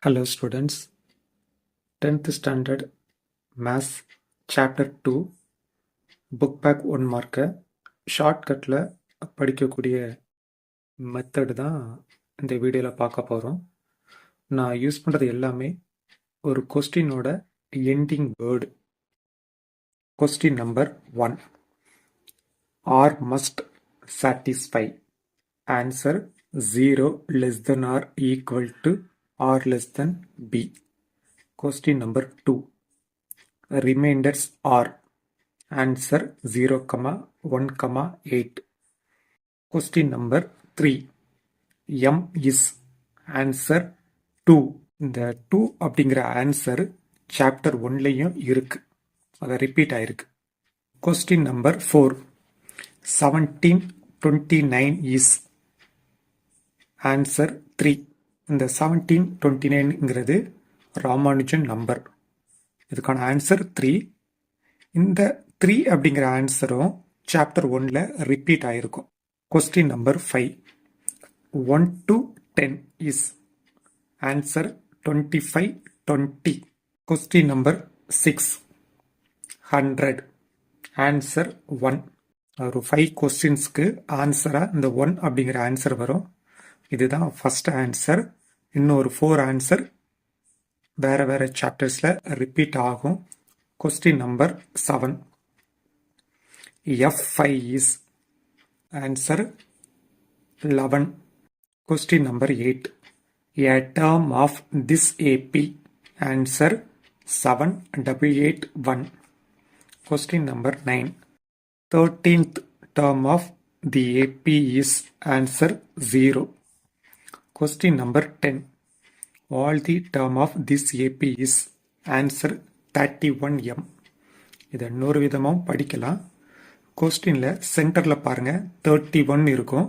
Hello students, 10th standard Maths Chapter 2 Book Back 1 மார்க்கை ஷார்ட்கட்டில் படிக்கக்கூடிய method தான் இந்த வீடியோவில் பார்க்க போகிறோம். நான் யூஸ் பண்ணுறது எல்லாமே ஒரு கொஸ்டினோட ending word. Question number 1, R must satisfy. Answer 0 less than or equal to or less than b. Question number 2, remainders are. Answer 0, 1, 8. Question number 3, m is. Answer 2. இந்த 2 அப்படிங்கிற ஆன்சர் சாப்டர் 1லையும் இருக்கு, அதை ரிப்பீட் ஆயிருக்கு. Question number 4, 1729 is. Answer 3. இந்த 1729ங்கிறது Ramanujan number. இதுக்கான answer 3. இந்த 3 அப்படிங்கிற ஆன்சரும் சாப்டர் 1ல் ரிப்பீட் ஆயிருக்கும். Question number 5, 1 to 10 is. Answer 25, 20. Question number 6, 100. Answer 1. ஒரு 5 கொஸ்டின்ஸ்க்கு ஆன்சராக இந்த 1 அப்படிங்கிற ஆன்சர் வரும். இதுதான் ஃபர்ஸ்ட் ஆன்சர். இன்னொரு 4 ஆன்சர் வேறு வேறு சாப்டர்ஸில் ரிப்பீட் ஆகும். Question number 7, F5 is. Answer 11. Question number 8, a term of this AP. Answer 7881. Question number 9, 13th term of the AP is. Answer 0. Question number 10, all the term of this AP is. Answer 31m. இதை இன்னொரு விதமாக படிக்கலாம். கொஸ்டினில் சென்டரில் பாருங்கள் 31 இருக்கும்,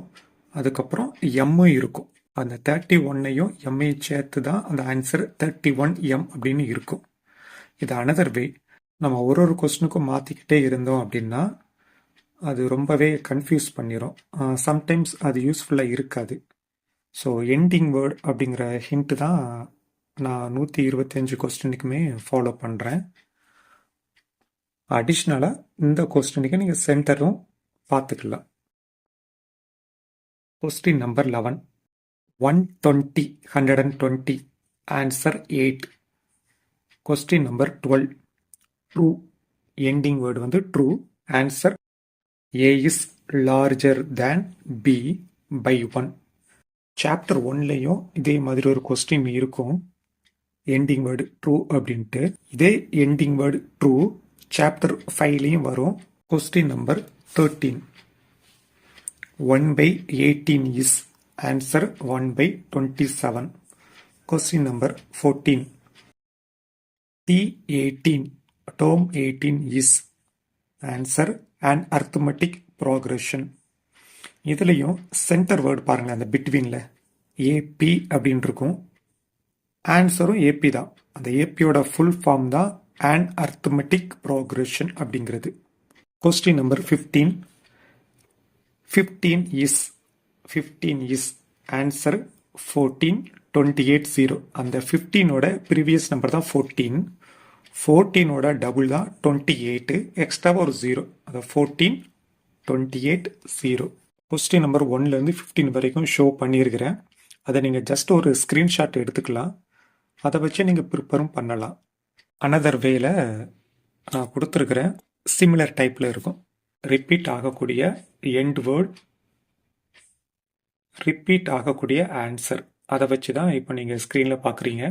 அதுக்கப்புறம் எம்மும் இருக்கும். அந்த 31ஐயும் எம்மையும் சேர்த்து தான் அந்த ஆன்சர் 31m அப்படின்னு இருக்கும். இது அனதர் வே. நம்ம ஒரு கொஸ்டினுக்கும் மாற்றிக்கிட்டே இருந்தோம் அப்படின்னா அது ரொம்பவே கன்ஃபியூஸ் பண்ணிடும். சம்டைம்ஸ் அது யூஸ்ஃபுல்லாக இருக்காது. ஸோ எண்டிங் வேர்ட் அப்படிங்கிற ஹிண்ட்டு தான் நான் 125 கொஸ்டினுக்குமே ஃபாலோ பண்ணுறேன். அடிஷ்னலாக இந்த கொஸ்டினுக்கு நீங்கள் சென்டரும் பார்த்துக்கலாம். Question number 11, 120, 120. Answer 8. Question number 12, true. Ending word வந்து true. Answer A is larger than B by 1. Chapter 1லையும் இதே மாதிரி ஒரு கொஸ்டின் இருக்கும், எண்டிங் வேர்டு ட்ரூ அப்படின்ட்டு. இதே எண்டிங் வேர்டு ட்ரூ சாப்டர் 5லையும் வரும். Question number 13, 1/18 is. Answer 1/27. Question number 14, T18, term 18 is. Answer an arithmetic progression. இதுலேயும் சென்டர் வேர்டு பாருங்கள், அந்த பிட்வீனில் ஏபி அப்படின்னு இருக்கும். ஆன்சரும் ஏபி தான். அந்த ஏபியோட ஃபுல் ஃபார்ம் தான் an arithmetic progression அப்படிங்கிறது. Question number 15, 15 is. 15 is. Answer 14, 28, 0. அந்த 15ஓட ப்ரீவியஸ் நம்பர் தான் 14. 14ஓட டபுள் தான் 28, எக்ஸ்ட்ராவாக ஒரு 0. அதை 14, 28, 0. கொஸ்டின் நம்பர் 1லேருந்து 15 வரைக்கும் ஷோ பண்ணியிருக்கிறேன். அதை நீங்கள் ஜஸ்ட் ஒரு ஸ்க்ரீன்ஷாட் எடுத்துக்கலாம், அதை வச்சு நீங்கள் ப்ரிப்பேரும் பண்ணலாம். அனதர் வேல நான் கொடுத்துருக்குறேன், சிமிலர் டைப்பில் இருக்கும். ரிப்பீட் ஆகக்கூடிய எண்ட் வேர்ட், ரிப்பீட் ஆகக்கூடிய ஆன்சர், அதை வச்சு தான் இப்போ நீங்கள் ஸ்க்ரீனில் பார்க்குறீங்க.